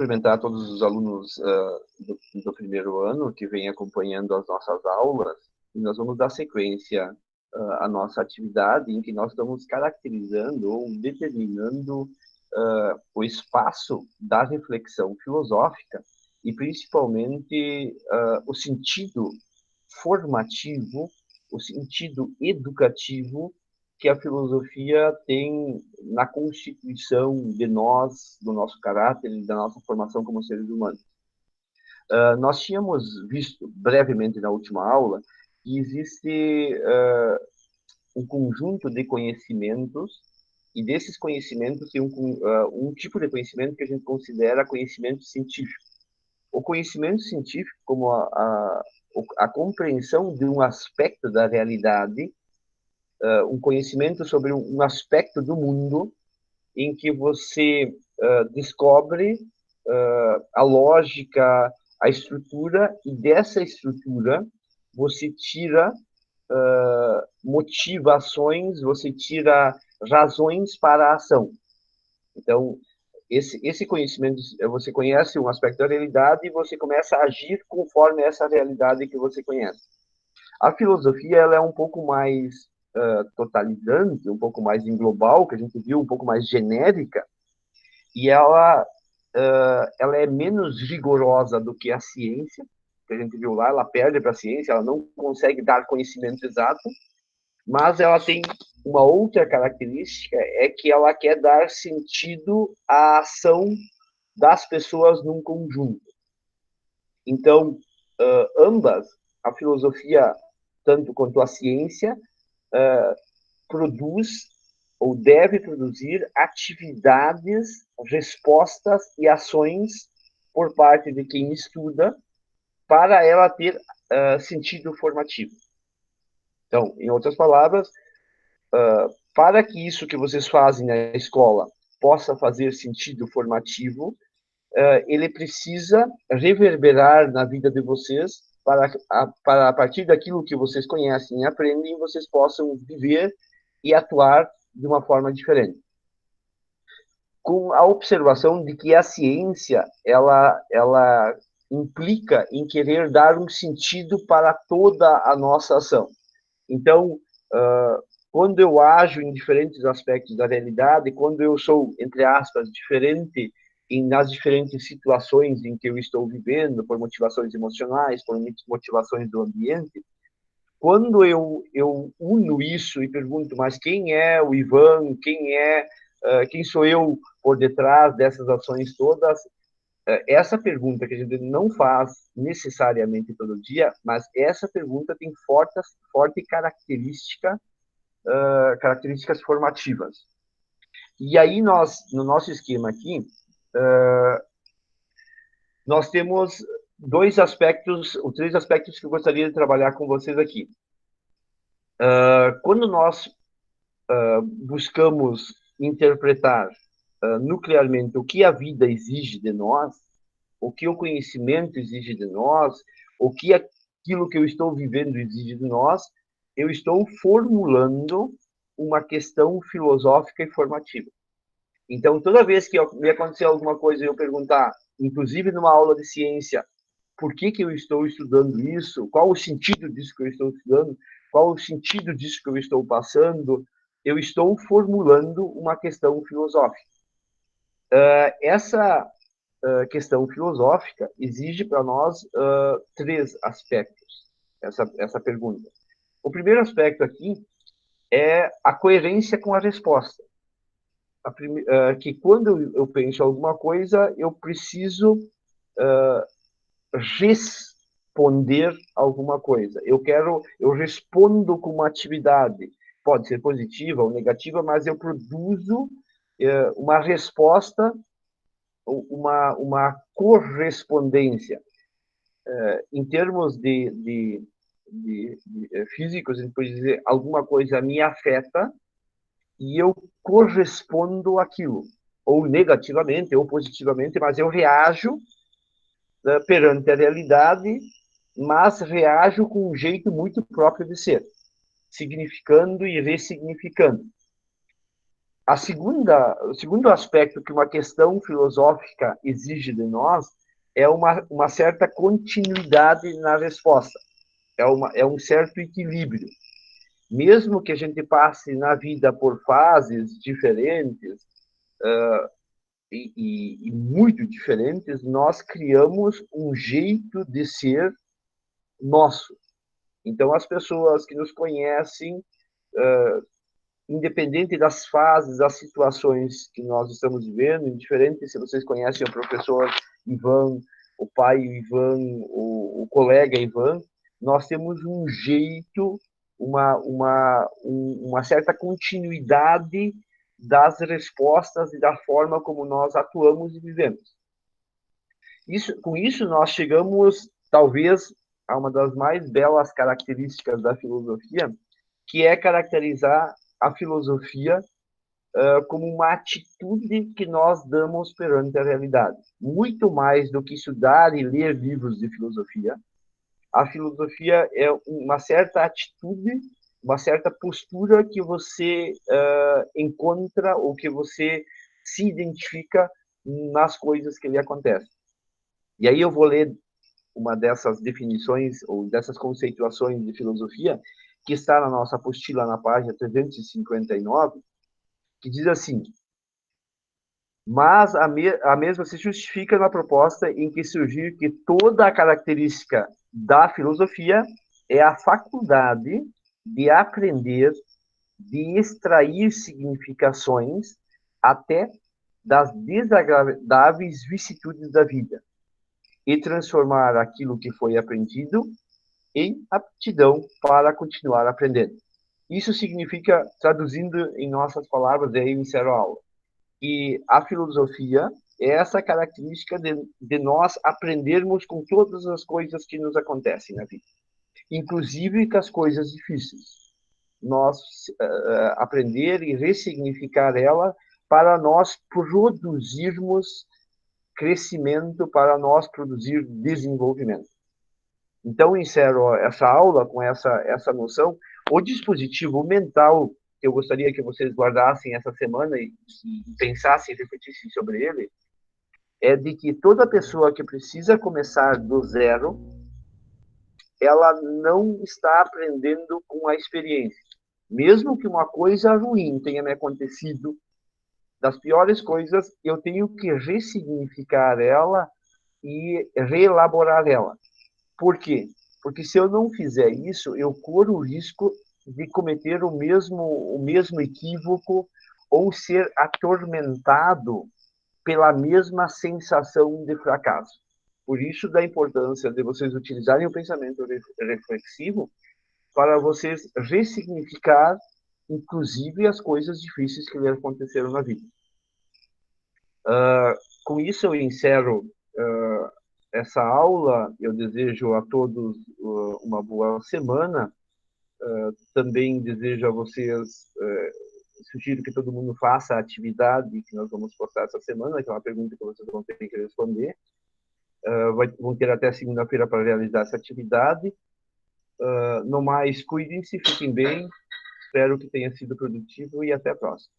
cumprimentar todos os alunos do primeiro ano que vêm acompanhando as nossas aulas, e nós vamos dar sequência à nossa atividade, em que nós estamos caracterizando ou determinando o espaço da reflexão filosófica e, principalmente, o sentido formativo, o sentido educativo que a filosofia tem na constituição de nós, do nosso caráter e da nossa formação como seres humanos. Nós tínhamos visto brevemente na última aula que existe um conjunto de conhecimentos, e desses conhecimentos tem um tipo de conhecimento que a gente considera conhecimento científico. O conhecimento científico, como a compreensão de um aspecto da realidade, um conhecimento sobre um aspecto do mundo em que você descobre a lógica, a estrutura, e dessa estrutura você tira motivações, você tira razões para a ação. Então, esse conhecimento, você conhece um aspecto da realidade e você começa a agir conforme essa realidade que você conhece. A filosofia, ela é um pouco mais totalizante, um pouco mais global, que a gente viu, um pouco mais genérica, e ela é menos rigorosa do que a ciência, que a gente viu lá, ela perde para a ciência, ela não consegue dar conhecimento exato, mas ela tem uma outra característica, é que ela quer dar sentido à ação das pessoas num conjunto. Então, ambas, a filosofia, tanto quanto a ciência, produz ou deve produzir atividades, respostas e ações por parte de quem estuda para ela ter sentido formativo. Então, em outras palavras, para que isso que vocês fazem na escola possa fazer sentido formativo, ele precisa reverberar na vida de vocês para a partir daquilo que vocês conhecem e aprendem, vocês possam viver e atuar de uma forma diferente. Com a observação de que a ciência, ela implica em querer dar um sentido para toda a nossa ação. Então, quando eu ajo em diferentes aspectos da realidade, quando eu sou, entre aspas, diferente nas diferentes situações em que eu estou vivendo, por motivações emocionais, por motivações do ambiente, quando eu uno isso e pergunto, mas quem é o Ivan, quem sou eu por detrás dessas ações todas, essa pergunta que a gente não faz necessariamente todo dia, mas essa pergunta tem forte características formativas. E aí nós, no nosso esquema aqui, nós temos dois aspectos, ou três aspectos que eu gostaria de trabalhar com vocês aqui. Quando nós buscamos interpretar nuclearmente o que a vida exige de nós, o que o conhecimento exige de nós, o que aquilo que eu estou vivendo exige de nós, eu estou formulando uma questão filosófica e formativa. Então, toda vez que me acontecer alguma coisa e eu perguntar, inclusive numa aula de ciência, por que eu estou estudando isso, qual o sentido disso que eu estou estudando, qual o sentido disso que eu estou passando, eu estou formulando uma questão filosófica. Essa questão filosófica exige para nós três aspectos, essa pergunta. O primeiro aspecto aqui é a coerência com a resposta. Que quando eu penso alguma coisa, eu preciso responder alguma coisa. Eu respondo com uma atividade, pode ser positiva ou negativa, mas eu produzo uma resposta, uma correspondência. Em termos de físicos, a gente pode dizer alguma coisa me afeta e eu correspondo àquilo, ou negativamente, ou positivamente, mas eu reajo perante a realidade, mas reajo com um jeito muito próprio de ser, significando e ressignificando. O segundo aspecto que uma questão filosófica exige de nós é uma certa continuidade na resposta, é um certo equilíbrio. Mesmo que a gente passe na vida por fases diferentes e muito diferentes, nós criamos um jeito de ser nosso. Então, as pessoas que nos conhecem, independente das fases, das situações que nós estamos vivendo, indiferente se vocês conhecem o professor Ivan, o pai Ivan, o colega Ivan, nós temos um jeito, uma certa continuidade das respostas e da forma como nós atuamos e vivemos. Com isso, nós chegamos, talvez, a uma das mais belas características da filosofia, que é caracterizar a filosofia como uma atitude que nós damos perante a realidade. Muito mais do que estudar e ler livros de filosofia, a filosofia é uma certa atitude, uma certa postura que você encontra ou que você se identifica nas coisas que lhe acontecem. E aí eu vou ler uma dessas definições ou dessas conceituações de filosofia que está na nossa apostila na página 359, que diz assim: mas a mesma se justifica na proposta em que surgir que toda a característica da filosofia é a faculdade de aprender, de extrair significações até das desagradáveis vicissitudes da vida e transformar aquilo que foi aprendido em aptidão para continuar aprendendo. Isso significa, traduzindo em nossas palavras, aí eu encerro a aula, e a filosofia é essa característica de nós aprendermos com todas as coisas que nos acontecem na vida, inclusive com as coisas difíceis. Nós aprender e ressignificar ela para nós produzirmos crescimento, para nós produzir desenvolvimento. Então, encerro essa aula com essa noção. O dispositivo mental que eu gostaria que vocês guardassem essa semana e pensassem, refletissem sobre ele, é de que toda pessoa que precisa começar do zero, ela não está aprendendo com a experiência. Mesmo que uma coisa ruim tenha me acontecido, das piores coisas, eu tenho que ressignificar ela e reelaborar ela. Por quê? Porque se eu não fizer isso, eu corro o risco de cometer o mesmo equívoco ou ser atormentado pela mesma sensação de fracasso. Por isso, da importância de vocês utilizarem o pensamento reflexivo para vocês ressignificar, inclusive, as coisas difíceis que lhe aconteceram na vida. Com isso, eu encerro essa aula. Eu desejo a todos uma boa semana. Também desejo a vocês, sugiro que todo mundo faça a atividade que nós vamos postar essa semana, que é uma pergunta que vocês vão ter que responder. Vão ter até segunda-feira para realizar essa atividade. No mais, cuidem-se, fiquem bem. Espero que tenha sido produtivo e até a próxima.